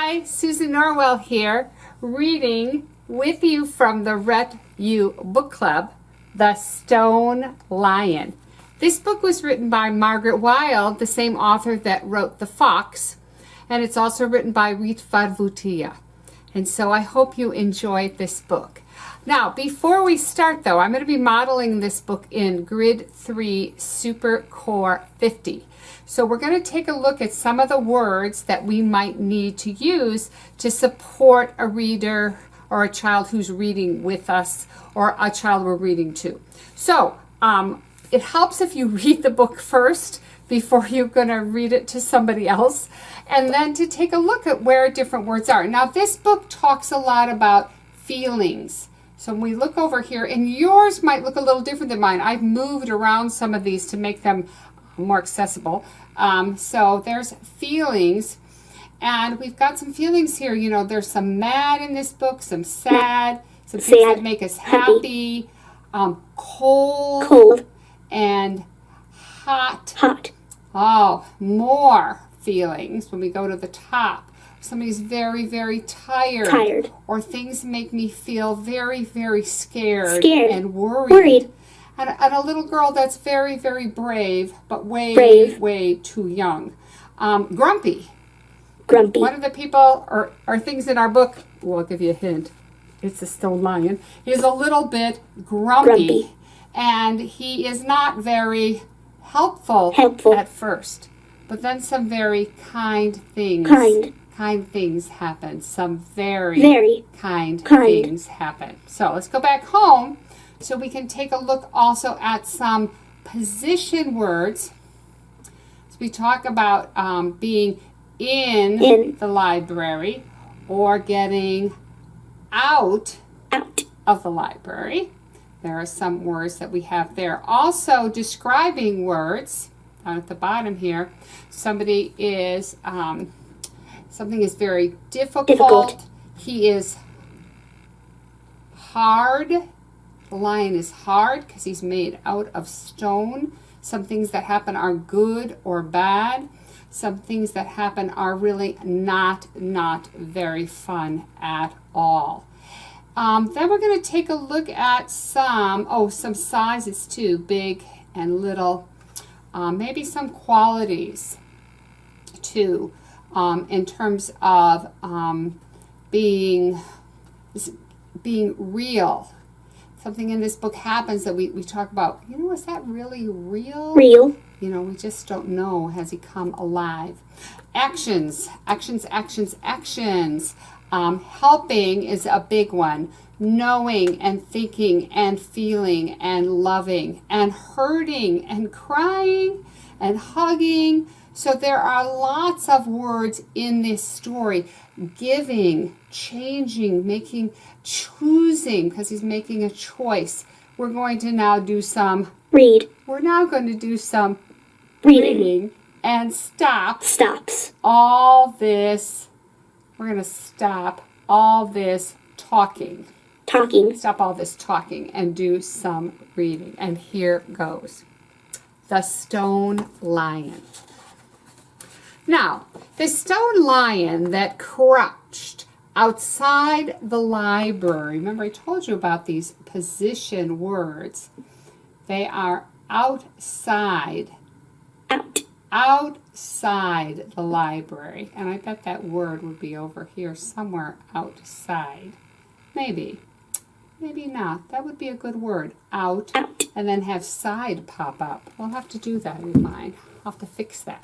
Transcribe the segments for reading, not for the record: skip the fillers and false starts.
Hi, Susan Norwell here, reading with you from the Rett book club, The Stone Lion. This book was written by Margaret Wild, the same author that wrote The Fox, and it's also written by Rett. And so I hope you enjoyed this book. Now, before we start though, I'm going to be modeling this book in Grid 3 SuperCore 50. So we're going to take a look at some of the words that we might need to use to support a reader or a child who's reading with us or a child we're reading to. So it helps if you read the book first before you're going to read it to somebody else, and then to take a look at where different words are. Now, this book talks a lot about feelings. So when we look over here, and yours might look a little different than mine. I've moved around some of these to make them more accessible. So there's feelings, and we've got some feelings here. You know, there's some mad in this book, some sad, some things that make us happy, cold, and hot. Oh, more feelings when we go to the top. Somebody's very, very tired. Or things make me feel very, very scared. And worried. And a little girl that's very, very brave, but way too young. Grumpy. One of the people or things in our book, well, I'll give you a hint. It's a stone lion. He's a little bit grumpy. And he is not very helpful at first. But then some very kind things. Kind things happen. Some very kind things happen. So let's go back home so we can take a look also at some position words. So we talk about being in the library or getting out of the library. There are some words that we have there. Also describing words down at the bottom here. Somebody is something is very difficult. He is hard. The lion is hard because he's made out of stone. Some things that happen are good or bad. Some things that happen are really not very fun at all. Then we're going to take a look at some sizes too, big and little. Maybe some qualities too, in terms of being real. Something in this book happens that we talk about, you know, is that really real? You know, we just don't know. Has he come alive? Actions. Helping is a big one. Knowing and thinking and feeling and loving and hurting and crying and hugging. So there are lots of words in this story. Giving, changing, choosing, because he's making a choice. We're going to now do some We're now going to do some reading and stops all this. We're going to stop all this talking. Stop all this talking and do some reading. And here goes. The Stone Lion. Now, the stone lion that crouched outside the library. Remember, I told you about these position words. They are outside. Outside the library. And I bet that word would be over here somewhere, outside. Maybe not. That would be a good word. Out. And then have side pop up. We'll have to do that in mine. I'll have to fix that.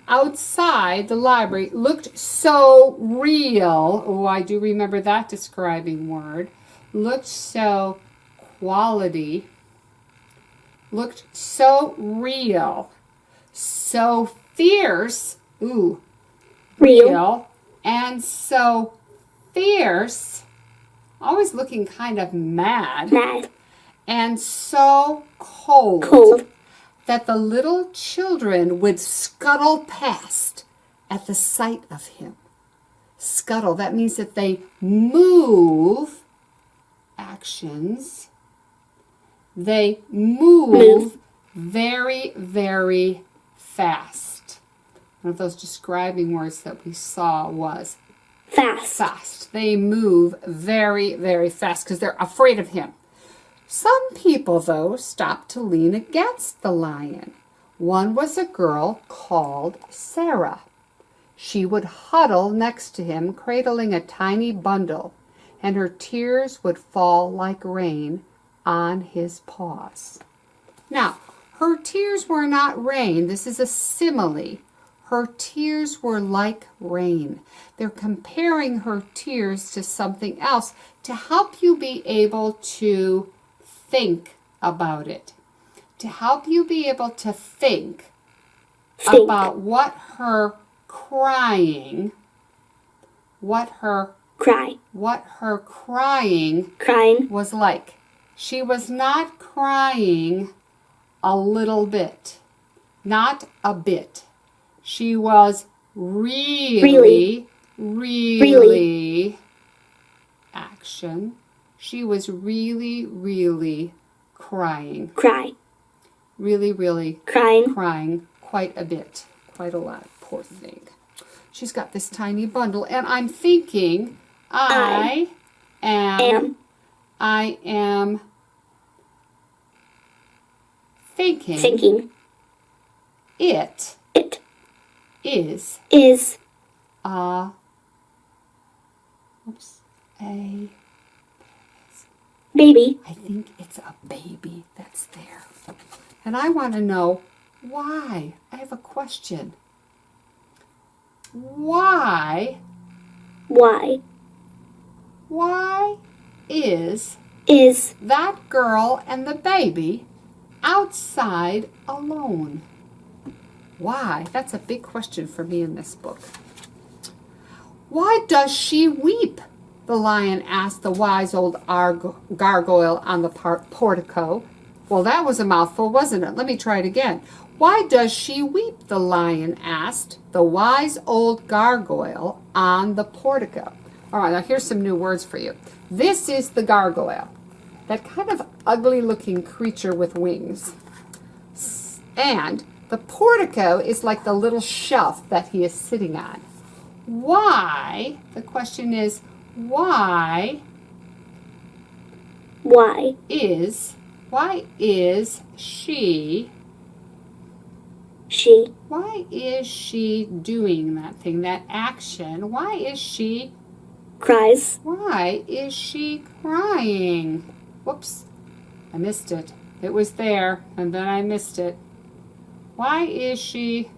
Outside the library looked so real. Oh, I do remember that describing word. Looked so quality. Looked so real. So fierce. Ooh. Real. And so fierce. Always looking kind of mad. And so cold. That the little children would scuttle past at the sight of him. Scuttle, that means that they move. Actions. They move very, very fast. One of those describing words that we saw was Fast. They move very, very fast because they're afraid of him. Some people, though, stopped to lean against the lion. One was a girl called Sarah. She would huddle next to him, cradling a tiny bundle, and her tears would fall like rain on his paws. Now, her tears were not rain. This is a simile. Her tears were like rain. They're comparing her tears to something else to help you be able to think about it. To help you be able to think. About what her crying was like. She was not crying a little bit, not a bit. She was really action. She was really crying. Really crying quite a bit, quite a lot. Poor thing. She's got this tiny bundle, and I'm thinking, I am thinking it is a baby. I think it's a baby that's there. And I want to know why. I have a question. Why is that girl and the baby outside alone? Why? That's a big question for me in this book. Why does she weep? The lion asked the wise old gargoyle on the portico. Well, that was a mouthful, wasn't it? Let me try it again. Why does she weep? The lion asked the wise old gargoyle on the portico. All right, now here's some new words for you. This is the gargoyle, that kind of ugly-looking creature with wings. And the portico is like the little shelf that he is sitting on. Why? The question is, why is she why is she doing that thing, that action? Why is she cries? Why is she crying? Whoops, I missed it. It was there, and then I missed it. Why is she,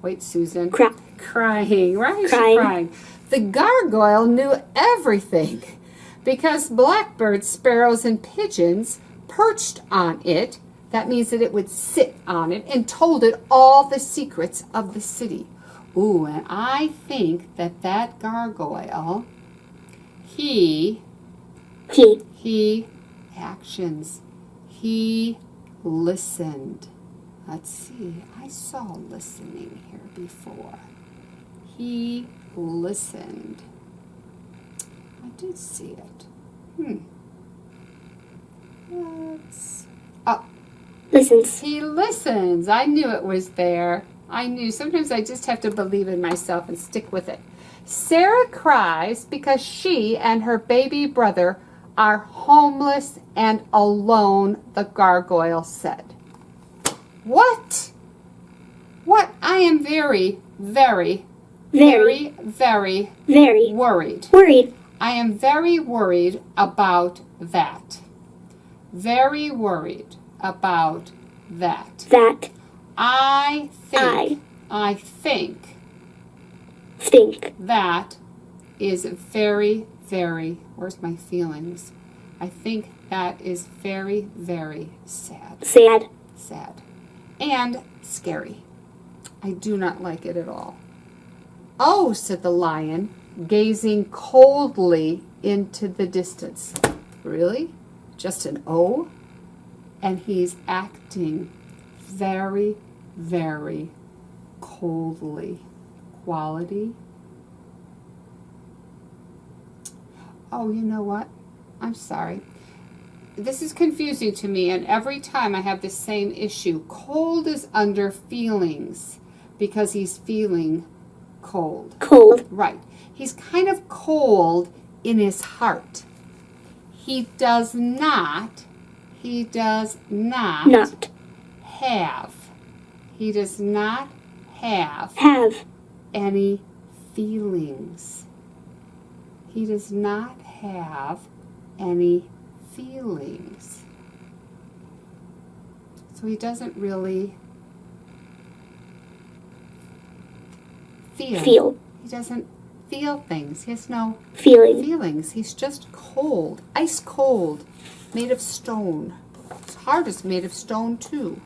wait, Susan. Crying. Why is she crying? The gargoyle knew everything because blackbirds, sparrows, and pigeons perched on it. That means that it would sit on it and told it all the secrets of the city. Ooh, and I think that gargoyle, he actions. He listened. Let's see. I saw listening here before. He listened. I did see it. Listens. He listens. I knew it was there. I knew. Sometimes I just have to believe in myself and stick with it. Sarah cries because she and her baby brother are homeless and alone, the gargoyle said. What? I am very worried. I am very worried about that. Very worried about that. I think that is very, where's my feelings? I think that is very, very sad. Sad. And scary. I do not like it at all. Oh, said the lion, gazing coldly into the distance. Really? Just an O? And he's acting very, very coldly. Quality. Oh, you know what? I'm sorry. This is confusing to me, and every time I have the same issue. Cold is under feelings because he's feeling Cold. Cold. Right. He's kind of cold in his heart. He does not Not. He does not have Have. any feelings. He does not have any feelings. So he doesn't really feel. He doesn't feel things. He has no feelings. He's just cold, ice cold, made of stone. His heart is made of stone too.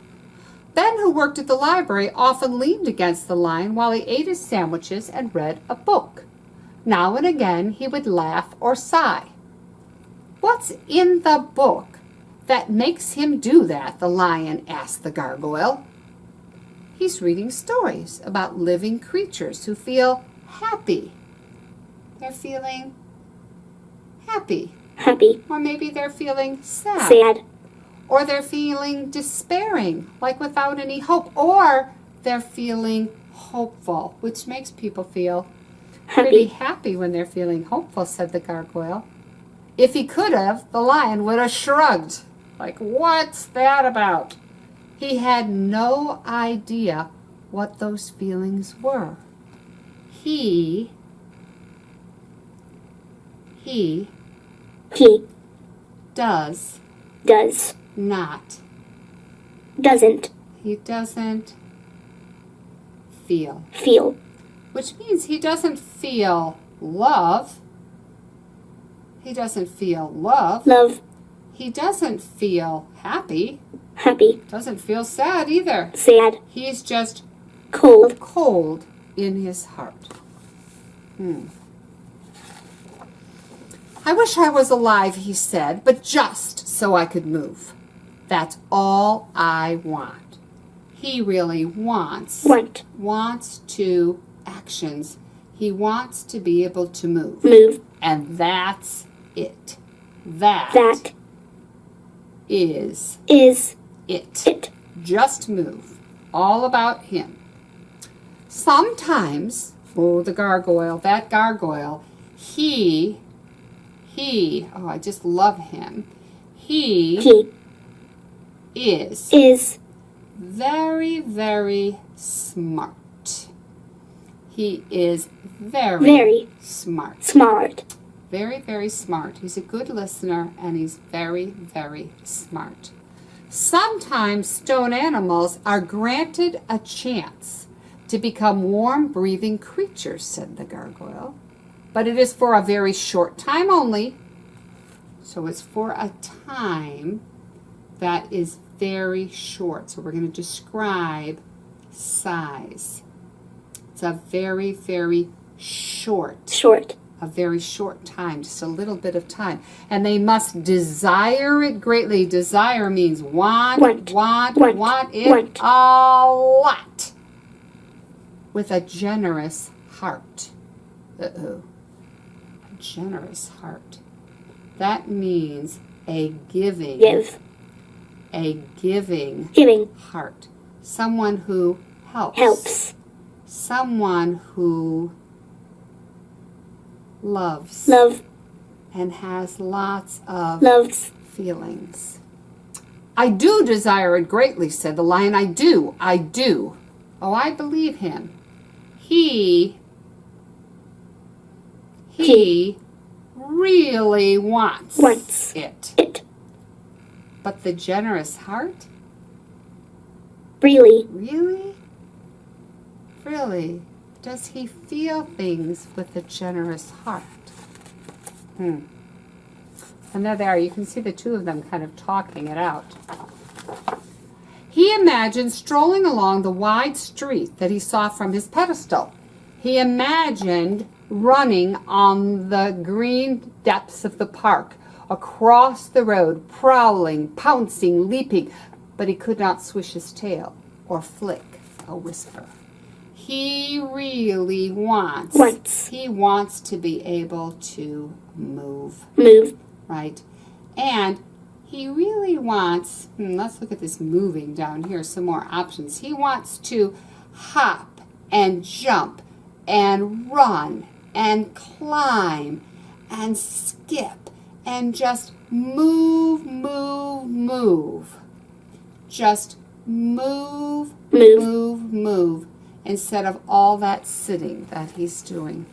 Ben, who worked at the library, often leaned against the line while he ate his sandwiches and read a book. Now and again he would laugh or sigh. "What's in the book that makes him do that?" the lion asked the gargoyle. "He's reading stories about living creatures who feel happy." They're feeling happy. Happy. Or maybe they're feeling sad. Sad. Or they're feeling despairing, like without any hope. Or they're feeling hopeful, which makes people feel pretty happy when they're feeling hopeful, said the gargoyle. If he could have, the lion would have shrugged. Like, what's that about? He had no idea what those feelings were. He does not. Doesn't. He doesn't feel. Feel. Which means he doesn't feel love. He doesn't feel love. Love. He doesn't feel happy. Happy. Doesn't feel sad either. Sad. He's just Cold. cold in his heart. "I wish I was alive," he said, "but just so I could move. That's all I want." He really wants to actions. He wants to be able to move. Move. And that's it. That is it. Just move. All about him. Sometimes, that gargoyle, I just love him. He is very, very smart. He is very smart. Very, very smart. He's a good listener, and he's very, very smart. Sometimes stone animals are granted a chance to become warm-breathing creatures, said the gargoyle. But it is for a very short time only. So it's for a time that is very short. So we're going to describe size. It's a very, very short. A very short time, just a little bit of time. And they must desire it greatly. Desire means want it a lot. With a generous heart. A generous heart. That means a giving heart. Someone who helps. Someone who loves. And has lots of feelings. "I do desire it greatly," said the lion. I do. Oh, I believe him. He really wants it. But the generous heart? Really? Does he feel things with a generous heart? And there they are. You can see the two of them kind of talking it out. He imagined strolling along the wide street that he saw from his pedestal. He imagined running on the green depths of the park, across the road, prowling, pouncing, leaping, but he could not swish his tail or flick a whisker. He really wants. He wants to be able to move. Right? And he really wants, let's look at this moving down here, some more options. He wants to hop and jump and run and climb and skip and just move, move, move. Just move, move, move, instead of all that sitting that he's doing.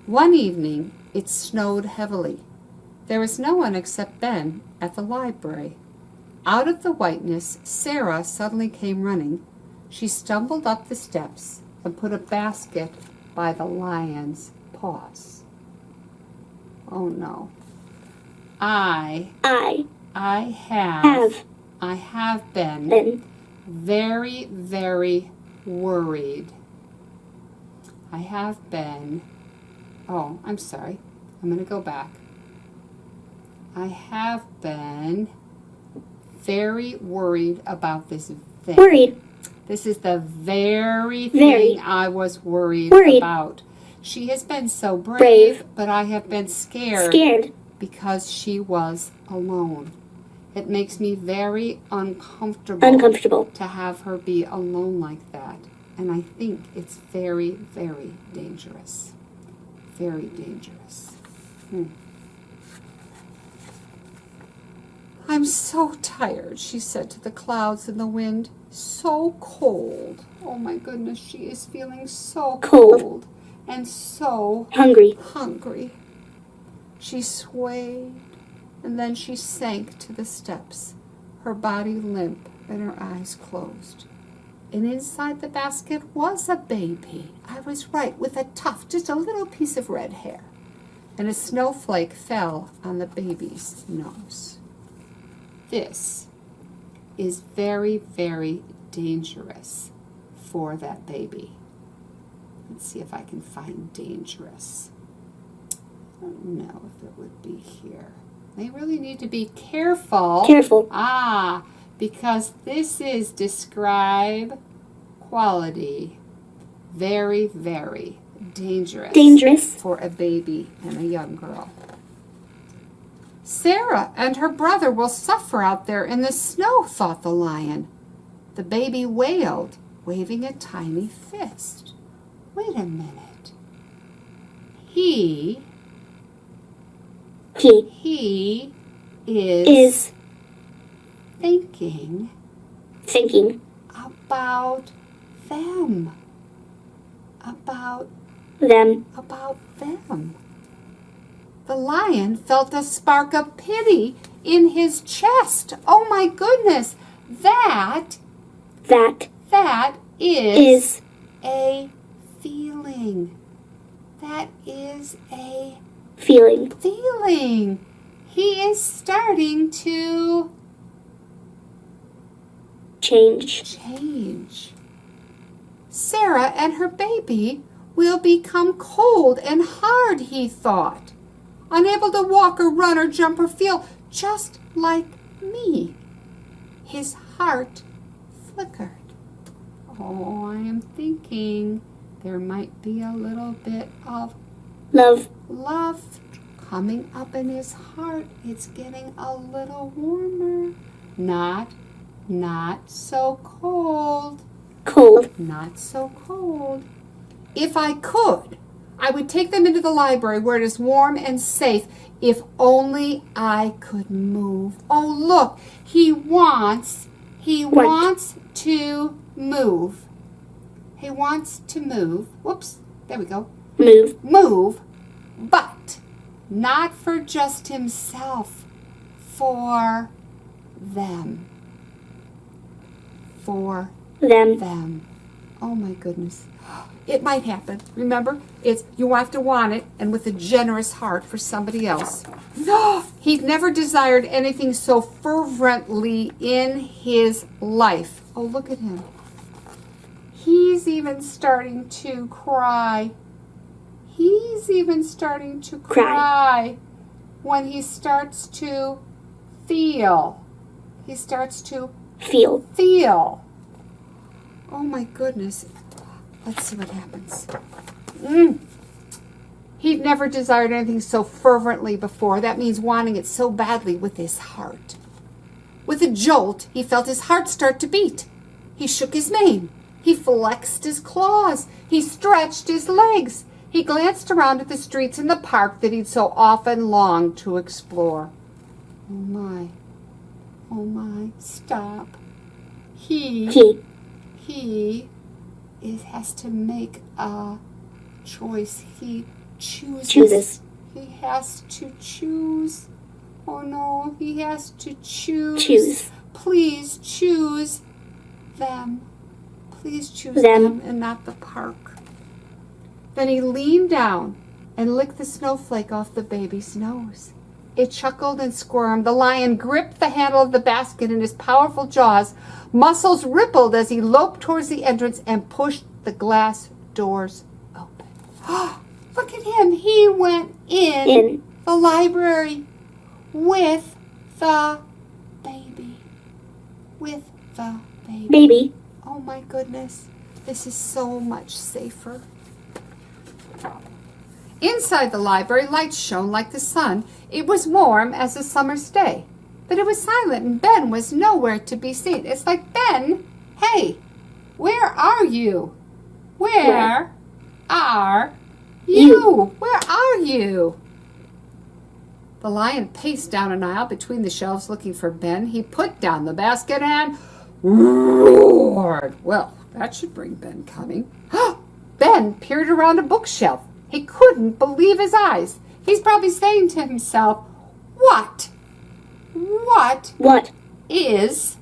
One evening, it snowed heavily. There was no one except Ben at the library. Out of the whiteness, Sarah suddenly came running. She stumbled up the steps and put a basket by the lion's paws. Oh no. I have been very, very worried. I have been, oh, I'm sorry. I'm going to go back. I have been very worried about this thing. Worried. This is the very thing I was worried about. She has been so brave, but I have been scared because she was alone. It makes me very uncomfortable to have her be alone like that. And I think it's very, very dangerous. Very dangerous. I'm so tired, she said to the clouds and the wind. So cold. Oh my goodness, she is feeling so cold and so hungry. She swayed and then she sank to the steps, her body limp and her eyes closed. And inside the basket was a baby. I was right, with a tuft, just a little piece of red hair. And a snowflake fell on the baby's nose. This is very, very dangerous for that baby. Let's see if I can find dangerous. I don't know if it would be here. They really need to be careful. Because this is describe quality. Very, very dangerous for a baby and a young girl. Sarah and her brother will suffer out there in the snow, thought the lion. The baby wailed, waving a tiny fist. Wait a minute. He is thinking about them. About them. The lion felt a spark of pity in his chest. Oh my goodness. That is a feeling. That is a feeling. He is starting to change. Sarah and her baby will become cold and hard, he thought. Unable to walk or run or jump or feel, just like me. His heart flickered. Oh, I am thinking there might be a little bit of love coming up in his heart. It's getting a little warmer. Not so cold. Not so cold. If I could, I would take them into the library where it is warm and safe. If only I could move. Oh, look, he wants to move. He wants to move. Whoops, there we go. Move, but not for just himself, for them. For them. Oh my goodness. It might happen. Remember, it's you have to want it, and with a generous heart for somebody else. No, he'd never desired anything so fervently in his life. Oh, look at him. He's even starting to cry. He's even starting to cry when he starts to feel. He starts to feel. Oh my goodness. Let's see what happens. He'd never desired anything so fervently before. That means wanting it so badly with his heart. With a jolt, he felt his heart start to beat. He shook his mane. He flexed his claws. He stretched his legs. He glanced around at the streets and the park that he'd so often longed to explore. Oh my, stop. He has to make a choice. He chooses. He has to choose. Oh no, he has to choose. Please choose them. Please choose them and not the park. Then he leaned down and licked the snowflake off the baby's nose. It chuckled and squirmed. The lion gripped the handle of the basket in his powerful jaws. Muscles rippled as he loped towards the entrance and pushed the glass doors open. Look at him. He went in the library with the baby. With the baby. Oh my goodness. This is so much safer. Inside the library, lights shone like the sun. It was warm as a summer's day. But it was silent, and Ben was nowhere to be seen. It's like, Ben, hey, where are you? Where are you? Where are you? The lion paced down an aisle between the shelves looking for Ben. He put down the basket and roared. Well, that should bring Ben coming. Ben peered around a bookshelf. He couldn't believe his eyes. He's probably saying to himself, What is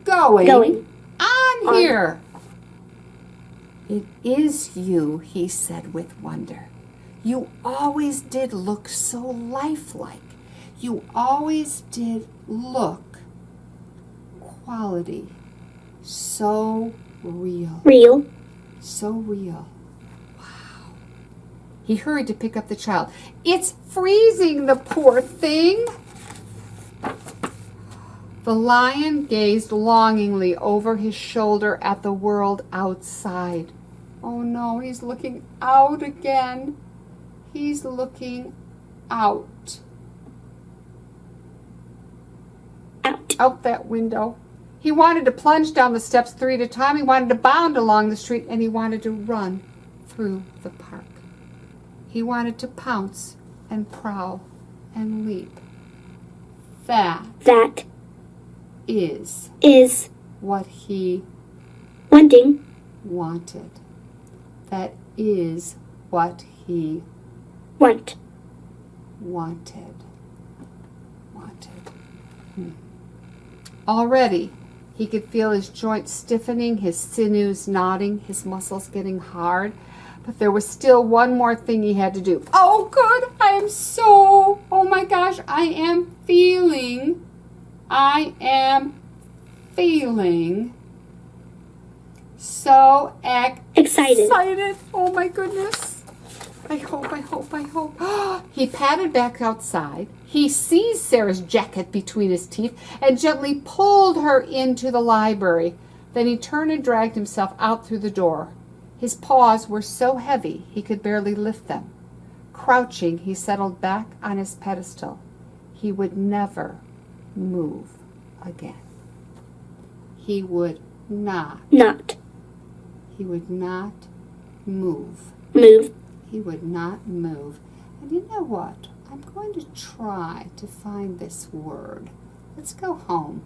going on here? It is you, he said with wonder. You always did look so lifelike. You always did look quality. So real. So real. Wow. He hurried to pick up the child. It's freezing, the poor thing. The lion gazed longingly over his shoulder at the world outside. Oh no, he's looking out again. He's looking out. Out that window. He wanted to plunge down the steps 3 at a time. He wanted to bound along the street, and he wanted to run through the park. He wanted to pounce and prowl and leap. That is what he wanted. That is what he wanted. Already, he could feel his joints stiffening, his sinews knotting, his muscles getting hard. But there was still one more thing he had to do. Oh, good. Oh my gosh, I am feeling so excited. Oh my goodness. I hope. He padded back outside. He seized Sarah's jacket between his teeth and gently pulled her into the library. Then he turned and dragged himself out through the door. His paws were so heavy he could barely lift them. Crouching, he settled back on his pedestal. He would never move again. He would not. He would not move. He would not move. And you know what? I'm going to try to find this word. Let's go home.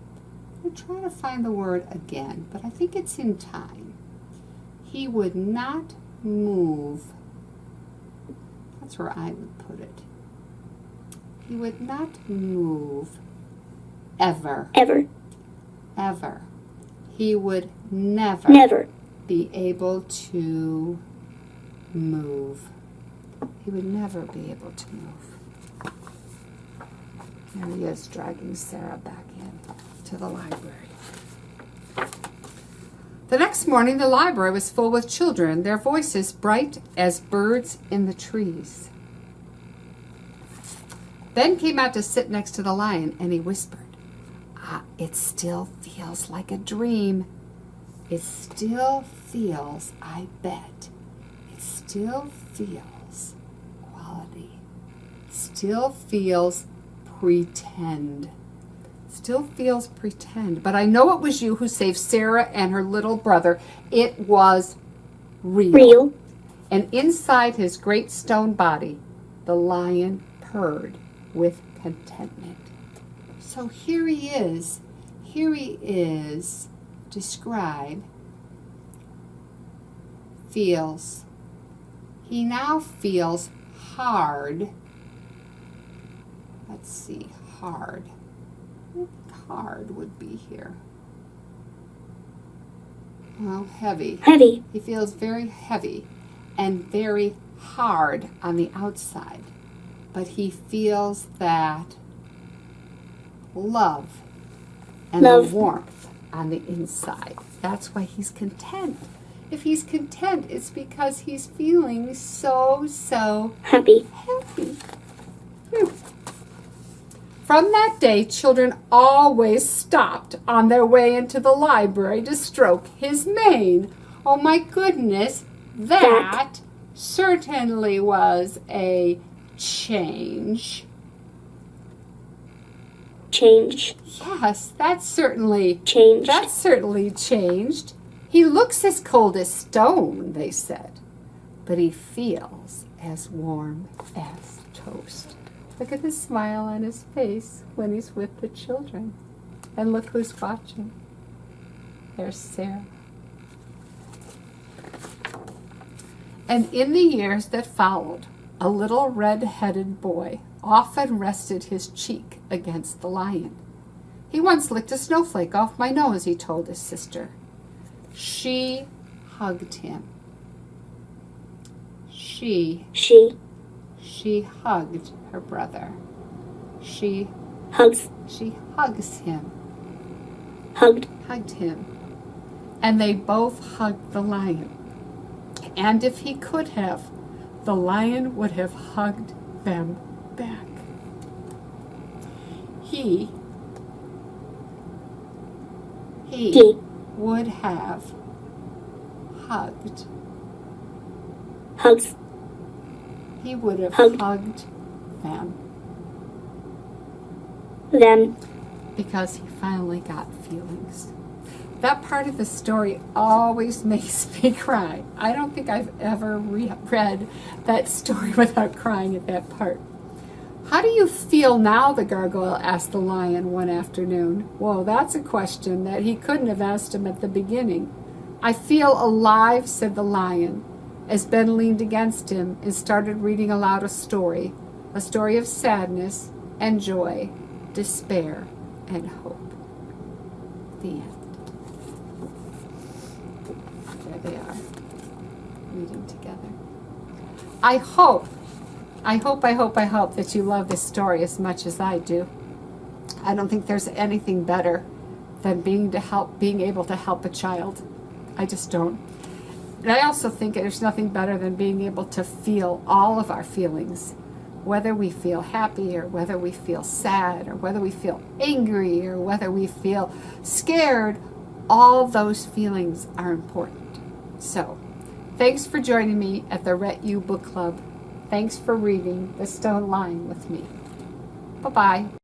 I'm going to try to find the word again, but I think it's in time. He would not move. That's where I would put it. He would not move ever. He would never be able to move. He would never be able to move. There he is, dragging Sarah back in to the library. The next morning, the library was full with children, their voices bright as birds in the trees. Ben came out to sit next to the lion, and he whispered, it still feels like a dream. It still feels, I bet, it still feels quality. Still feels pretend. Still feels pretend, but I know it was you who saved Sarah and her little brother. It was real. Real. And inside his great stone body, the lion purred with contentment. So here he is. Here he is. Describe. Feels. He now feels hard. Let's see, hard. I think hard would be here. Well, heavy. Heavy. He feels very heavy and very hard on the outside. But he feels that love and the warmth on the inside. That's why he's content. If he's content, it's because he's feeling so happy. Happy. From that day, children always stopped on their way into the library to stroke his mane. Oh my goodness, that certainly was a change. Change. Yes, that certainly changed. That certainly changed. He looks as cold as stone, they said, but he feels as warm as toast. Look at the smile on his face when he's with the children. And look who's watching. There's Sarah. And in the years that followed, a little red-headed boy often rested his cheek against the lion. He once licked a snowflake off my nose, he told his sister. She hugged him. She hugged her brother. She hugs him. Hugged him. And they both hugged the lion. And if he could have, the lion would have hugged them back. He would have hugged. He would have hugged them. Because he finally got feelings. That part of the story always makes me cry. I don't think I've ever read that story without crying at that part. How do you feel now, the gargoyle asked the lion one afternoon. Well, that's a question that he couldn't have asked him at the beginning. I feel alive, said the lion, as Ben leaned against him and started reading aloud a story of sadness and joy, despair and hope. The end. There they are, reading together. I hope that you love this story as much as I do. I don't think there's anything better than being able to help a child. I just don't. And I also think there's nothing better than being able to feel all of our feelings, whether we feel happy or whether we feel sad or whether we feel angry or whether we feel scared. All those feelings are important. So, thanks for joining me at the Rett U Book Club. Thanks for reading The Stone Lion with me. Bye-bye.